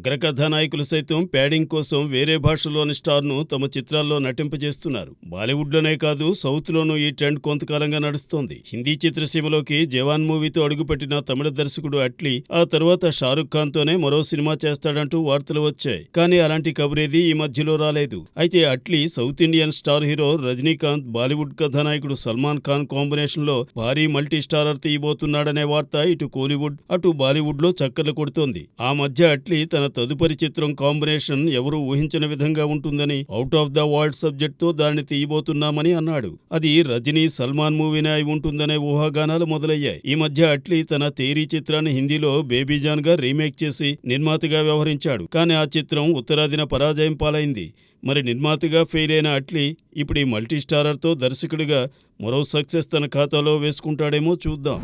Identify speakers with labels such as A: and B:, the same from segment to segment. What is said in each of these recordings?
A: అగ్రకథానాయకులు సైతం ప్యాడింగ్ కోసం వేరే భాషలోని స్టార్ను తమ చిత్రాల్లో నటింపజేస్తున్నారు. బాలీవుడ్లోనే కాదు, సౌత్లోనూ ఈ ట్రెండ్ కొంతకాలంగా నడుస్తోంది. హిందీ చిత్రసీమలోకి జవాన్ మూవీతో అడుగుపెట్టిన తమిళ దర్శకుడు అట్లీ ఆ తరువాత షారుఖ్ ఖాన్తోనే మరో సినిమా చేస్తాడంటూ వార్తలు వచ్చాయి. కానీ అలాంటి కబురేది ఈ మధ్యలో రాలేదు. అయితే Atlee south Indian star hero Rajinikanth, Bollywood కథానాయకుడు సల్మాన్ ఖాన్ కాంబినేషన్లో భారీ మల్టీ స్టారర్ తీయబోతున్నాడనే వార్త ఇటు కోలీవుడ్ అటు బాలీవుడ్లో చక్కర్లు కొడుతోంది. ఆ మధ్య అట్లీ తన తదుపరి చిత్రం కాంబినేషన్ ఎవరూ ఊహించని విధంగా ఉంటుందని, out of the world subject తో దాన్ని తీయబోతున్నామని అన్నాడు. అది రజనీ సల్మాన్ మూవీనే అయి ఉంటుందనే ఊహాగానాలు మొదలయ్యాయి. ఈ మధ్య అట్లీ తన తేరీ చిత్రాన్ని హిందీలో బేబీజాన్ గా రీమేక్ చేసి నిర్మాతగా వ్యవహరించాడు. కానీ ఆ చిత్రం ఉత్తరాదిన పరాజయం పాలైంది. మరి నిర్మాతగా ఫెయిల్ అయిన అట్లీ ఇప్పుడు ఈ మల్టీ స్టారర్తో దర్శకుడిగా మరో సక్సెస్ తన ఖాతాలో వేసుకుంటాడేమో చూద్దాం.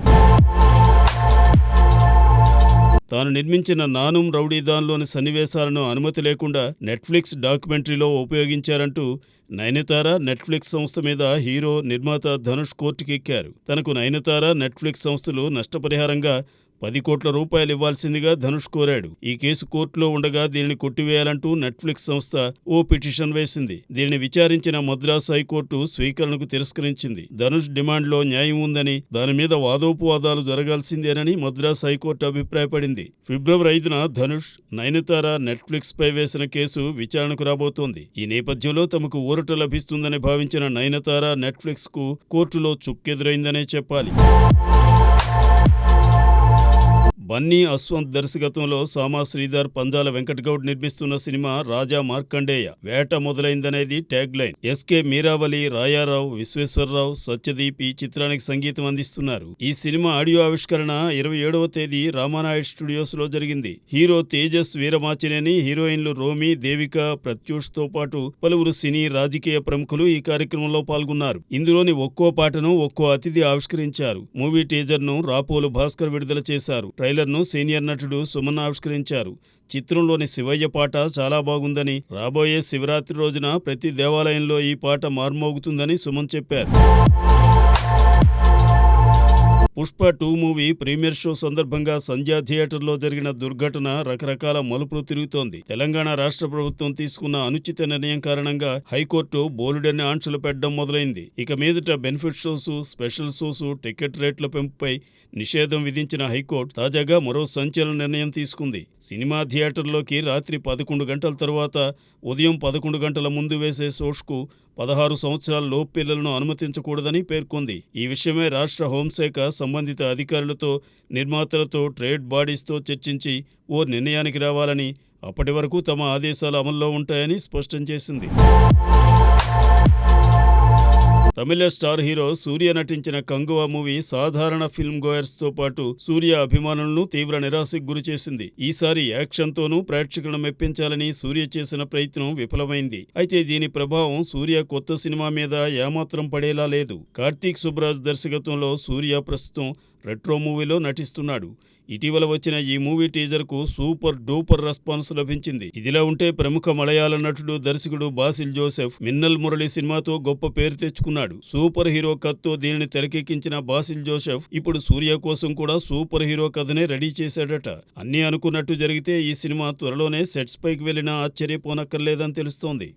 A: తాను నిర్మించిన నానుం రౌడీదాన్లోని సన్నివేశాలను అనుమతి లేకుండా నెట్ఫ్లిక్స్ డాక్యుమెంటరీలో ఉపయోగించారంటూ నయనతార, నెట్ఫ్లిక్స్ సంస్థ మీద హీరో, నిర్మాత ధనుష్ కోర్టుకెక్కారు. తనకు నయనతార, నెట్ఫ్లిక్స్ సంస్థలు నష్టపరిహారంగా 10 కోట్ల రూపాయలు ఇవ్వాల్సిందిగా ధనుష్ కోరాడు. ఈ కేసు కోర్టులో ఉండగా దీనిని కొట్టివేయాలంటూ నెట్ఫ్లిక్స్ సంస్థ ఓ పిటిషన్ వేసింది. దీనిని విచారించిన మద్రాసు హైకోర్టు స్వీకరణకు తిరస్కరించింది. ధనుష్ డిమాండ్లో న్యాయం ఉందని, దాని మీద వాదోపవాదాలు జరగాల్సిందేనని మద్రాసు హైకోర్టు అభిప్రాయపడింది. ఫిబ్రవరి 5న ధనుష్, నయనతార నెట్ఫ్లిక్స్ పై వేసిన కేసు విచారణకు రాబోతోంది. ఈ నేపథ్యంలో తమకు ఊరట లభిస్తుందని భావించిన నయనతార, నెట్ఫ్లిక్స్ కు కోర్టులో చుక్కెదురైందనే చెప్పాలి. బన్నీ అశ్వంత్ దర్శకత్వంలో సామా శ్రీధర్, పంజాల వెంకటగౌడ్ నిర్మిస్తున్న సినిమా రాజా మార్కండేయ, వేట మొదలైందనేది tag line. SK Meeravali, Rayarao, Visweswararao, Satyadeep ఈ చిత్రానికి సంగీతం అందిస్తున్నారు. ఈ సినిమా ఆడియో ఆవిష్కరణ 27వ తేదీ రామానాయుడు స్టూడియోస్ లో జరిగింది. హీరో తేజస్ వీరమాచినేని, హీరోయిన్లు రోమి, దేవిక, ప్రత్యూష్ తో పాటు పలువురు సినీ, రాజకీయ ప్రముఖులు ఈ కార్యక్రమంలో పాల్గొన్నారు. ఇందులోని ఒక్కో పాటను ఒక్కో అతిథి ఆవిష్కరించారు. మూవీ టీజర్ ను రాపోలు భాస్కర్ విడుదల చేశారు. ట్రైలర్ను సీనియర్ నటుడు సుమన్ ఆవిష్కరించారు. చిత్రంలోని శివయ్య పాట చాలా బాగుందని, రాబోయే శివరాత్రి రోజున ప్రతి దేవాలయంలో ఈ పాట మార్మోగుతుందని సుమన్ చెప్పారు. పుష్ప 2 మూవీ ప్రీమియర్ షో సందర్భంగా సంధ్యా థియేటర్లో జరిగిన దుర్ఘటన రకరకాల మలుపులు తిరుగుతోంది. తెలంగాణ రాష్ట్ర ప్రభుత్వం తీసుకున్న అనుచిత నిర్ణయం కారణంగా హైకోర్టు బోలెడన్ని ఆంక్షలు పెట్టడం మొదలైంది. ఇక మీదట benefit shows, special shows, ticket రేట్ల పెంపుపై నిషేధం విధించిన హైకోర్టు తాజాగా మరో సంచలన నిర్ణయం తీసుకుంది. సినిమా థియేటర్లోకి రాత్రి 11 గంటల తరువాత ఉదయం 11 గంటల ముందు వేసే షోస్కు 16 సంవత్సరాల లోపు పిల్లలను అనుమతించకూడదని పేర్కొంది. ఈ విషయమై రాష్ట్ర హోంశాఖ సంబంధిత అధికారులతో, నిర్మాతలతో, ట్రేడ్ బాడీస్తో చర్చించి ఓ నిర్ణయానికి రావాలని, అప్పటి వరకు తమ ఆదేశాలు అమల్లో ఉంటాయని స్పష్టం చేసింది. తమిళ స్టార్ హీరో సూర్య నటించిన కంగువా మూవీ సాధారణ ఫిల్మ్ గోయర్స్ తో పాటు సూర్య అభిమానులను తీవ్ర నిరాశకు గురిచేసింది. ఈసారి యాక్షన్తోనూ ప్రేక్షకులను మెప్పించాలని సూర్య చేసిన ప్రయత్నం విఫలమైంది. అయితే దీని ప్రభావం సూర్య కొత్త సినిమా మీద ఏమాత్రం పడేలా లేదు. కార్తీక్ సుబ్బరాజ్ దర్శకత్వంలో సూర్య ప్రస్తుతం రెట్రో మూవీలో నటిస్తున్నాడు. ఇటీవల వచ్చిన ఈ మూవీ టీజర్ కు సూపర్ డూపర్ రెస్పాన్స్ లభించింది. ఇదిలా ఉంటే ప్రముఖ మలయాళ నటుడు, దర్శకుడు బాసిల్ జోసెఫ్ మిన్నల్ మురళి సినిమాతో గొప్ప పేరు తెచ్చుకున్నాడు. సూపర్ హీరో కథతో దీనిని తెరకెక్కించిన బాసిల్ జోసెఫ్ ఇప్పుడు సూర్య కోసం కూడా సూపర్ హీరో కథనే రెడీ చేశాడట. అన్నీ అనుకున్నట్టు జరిగితే ఈ సినిమా త్వరలోనే సెట్స్ పైకి వెళ్లినా ఆశ్చర్యపోనక్కర్లేదని తెలుస్తోంది.